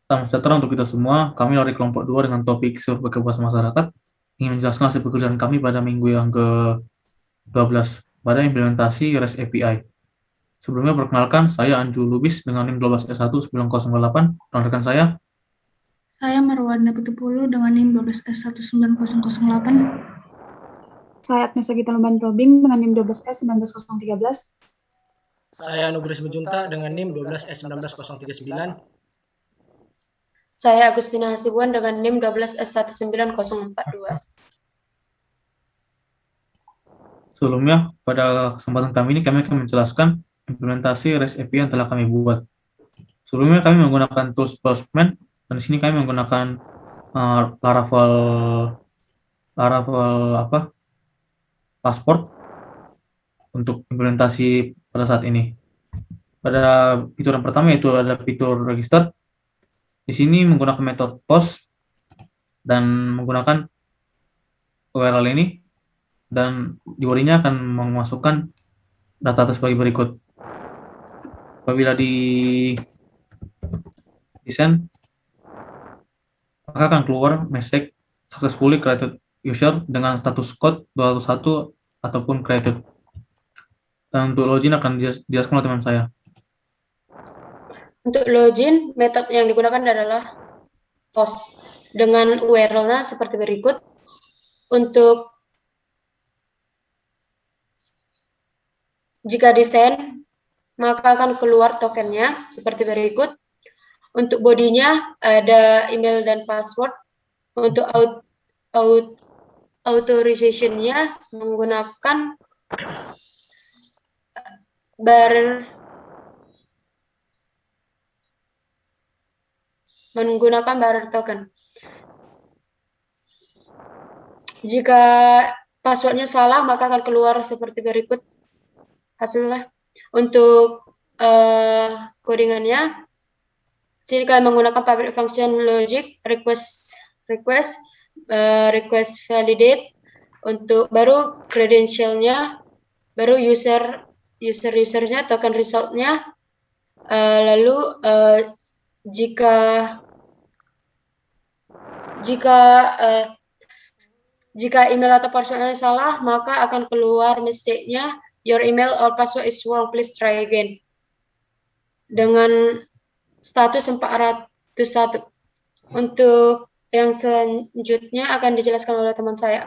Salam sejahtera untuk kita semua. Kami dari kelompok 2 dengan topik sebagai kepuasan masyarakat ingin menjelaskan hasil pekerjaan kami pada minggu yang ke-12 pada implementasi REST API. Sebelumnya perkenalkan, saya Anju Lubis dengan NIM 12S19008 dan rekan saya. Saya Marwana Pitupulu dengan NIM 12S19008. Saya Agnes Gita Lumban Tobing dengan NIM 12S19013. Saya Nugris Mejunta dengan NIM 12S19039. Saya Agustina Hasibuan dengan NIM 12S19042. Sebelumnya, pada kesempatan kami ini kami akan menjelaskan implementasi REST API yang telah kami buat. Sebelumnya kami menggunakan tools Postman dan di sini kami menggunakan Laravel Passport untuk implementasi pada saat ini. Pada fitur yang pertama yaitu ada fitur register. Di sini menggunakan metode post dan menggunakan URL ini, dan di bodinya akan memasukkan data sebagai berikut. Apabila di desain, maka akan keluar message successfully created user dengan status code 201 ataupun created. Dan untuk login akan dijelaskan oleh teman saya. Untuk login, metode yang digunakan adalah post dengan URL-nya seperti berikut. Untuk jika desain, maka akan keluar tokennya seperti berikut. Untuk bodinya ada email dan password. Untuk authorization-nya menggunakan bearer token. Jika passwordnya salah, maka akan keluar seperti berikut hasilnya. Untuk codingannya, sini kalian menggunakan public function logic request validate. Untuk baru credentialnya, baru usernya, token resultnya. Lalu jika email atau passwordnya salah, maka akan keluar message-nya your email or password is wrong, please try again. Dengan status 401. Untuk yang selanjutnya akan dijelaskan oleh teman saya.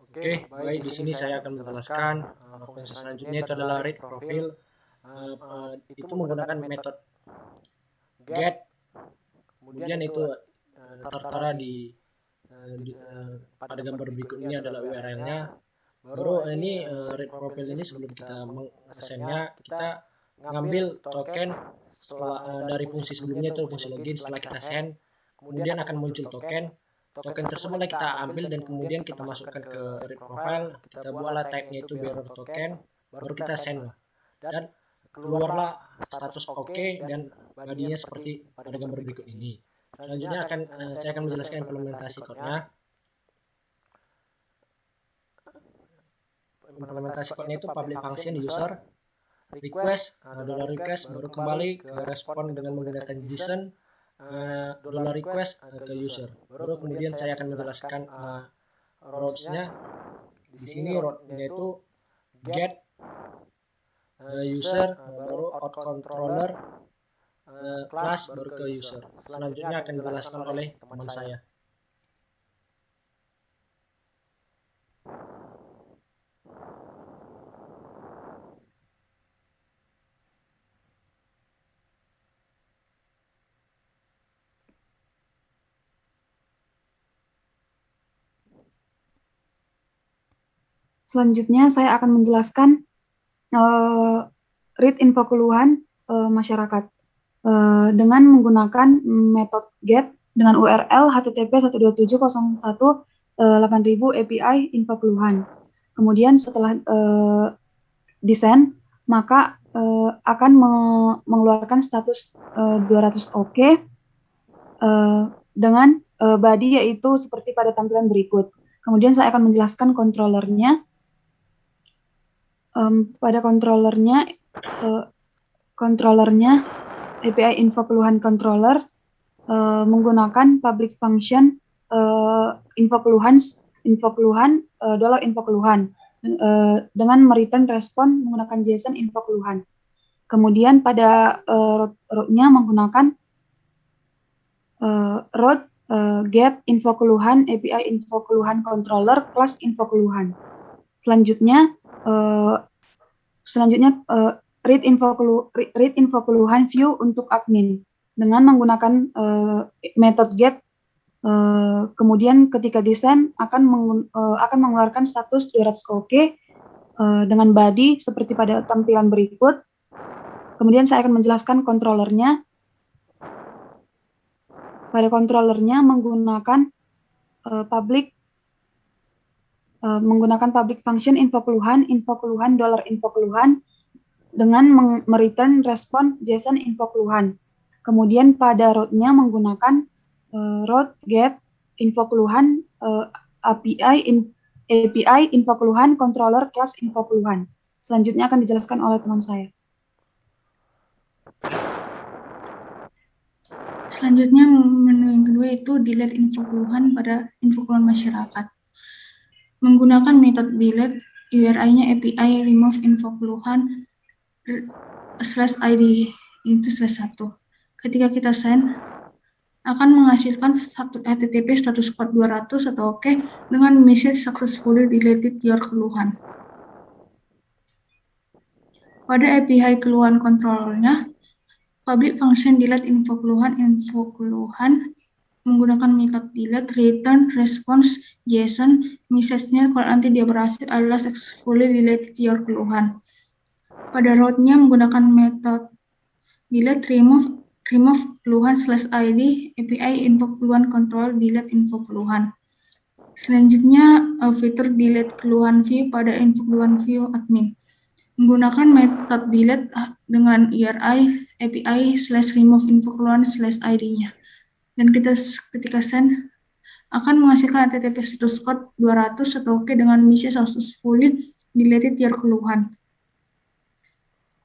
Oke, baik, di sini saya akan menjelaskan fungsi selanjutnya itu adalah read profile. Itu menggunakan metode get, kemudian itu tertera pada gambar berikut ini adalah URL-nya. Baru ini read profile ini sebelum kita meng-send-nya, kita ngambil token setelah dari fungsi sebelumnya itu fungsi login. Setelah kita send, kemudian akan muncul token tersebutlah kita ambil dan kemudian kita masukkan ke read profile. Kita buatlah tag-nya itu bearer token, baru kita send lah, dan keluarlah status oke dan bodinya seperti pada gambar berikut ini. Selanjutnya saya akan menjelaskan implementasi code-nya. Implementasi code-nya itu public function user request $request, baru kembali ke respon dengan menggunakan JSON $request ke user. Baru kemudian saya akan menjelaskan routes-nya. Di sini route-nya itu get user, baru out controller class, baru ke user. Selanjutnya akan dijelaskan oleh teman saya. Selanjutnya saya akan menjelaskan read info keluhan masyarakat dengan menggunakan metode get dengan URL http://127.01.8000 API info keluhan. Kemudian setelah desain, maka akan mengeluarkan status 200 oke dengan body yaitu seperti pada tampilan berikut. Kemudian saya akan menjelaskan controllernya. Pada controllernya API info keluhan controller menggunakan public function info keluhan $info keluhan dengan mereturn respon menggunakan JSON info keluhan. Kemudian pada root-nya menggunakan root get info keluhan API info keluhan controller plus info keluhan. Selanjutnya read info keluhan view untuk admin dengan menggunakan method get. Kemudian ketika desain akan mengeluarkan status 200 OK dengan body seperti pada tampilan berikut. Kemudian saya akan menjelaskan controllernya. Pada controllernya menggunakan public function info keluhan $info keluhan dengan mereturn respon JSON info keluhan. Kemudian pada root-nya menggunakan root get info keluhan API info keluhan controller class info keluhan. Selanjutnya akan dijelaskan oleh teman saya. Selanjutnya menu yang kedua itu delete info keluhan pada info keluhan masyarakat. Menggunakan metode delete, URI-nya API remove info keluhan /id itu /1. Ketika kita send, akan menghasilkan HTTP status code 200 atau OK dengan message successfully deleted your keluhan. Pada API keluhan controllernya, public function delete info keluhan menggunakan metode delete return response JSON. Message-nya kalau nanti dia berhasil adalah successfully deleted your keluhan. Pada root-nya menggunakan metode delete remove keluhan /id API info keluhan control delete info keluhan. Selanjutnya fitur delete keluhan view pada info keluhan view admin. Menggunakan metode delete dengan URI API /remove info keluhan /id-nya. Dan ketika send akan menghasilkan HTTP status code 200 atau OK dengan message successfully deleted your keluhan.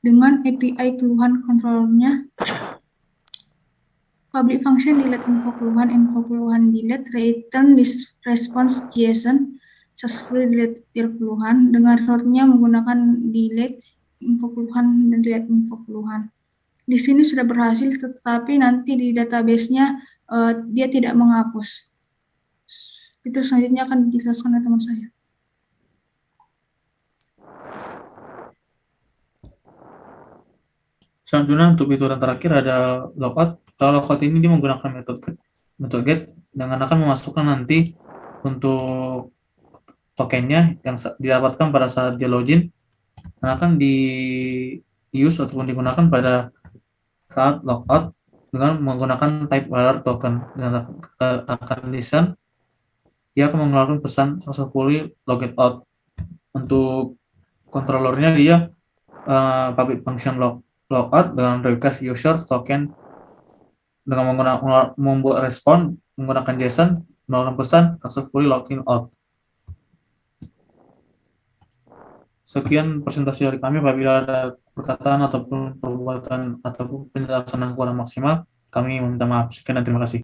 Dengan API keluhan controllernya, public function delete info keluhan delete return response JSON successfully delete your keluhan. Dengan root-nya menggunakan delete info keluhan dan delete info keluhan. Di sini sudah berhasil, tetapi nanti di database-nya dia tidak menghapus. Itu selanjutnya akan dijelaskan oleh teman saya. Selanjutnya untuk fitur yang terakhir ada logout. Kalau logout ini dia menggunakan metode get dengan akan memasukkan nanti untuk tokennya yang didapatkan pada saat dia login dan akan di use ataupun digunakan pada saat logout dengan menggunakan type valor token. Dan akan desain dia akan mengeluarkan pesan successfully logged out. Untuk controllernya dia public function logout dengan request user token dengan membuat respon menggunakan JSON mengeluarkan pesan successfully login out. Sekian presentasi dari kami. Apabila ada perkataan ataupun perbuatan ataupun penjelasan yang kurang maksimal, kami meminta maaf. Sekian dan terima kasih.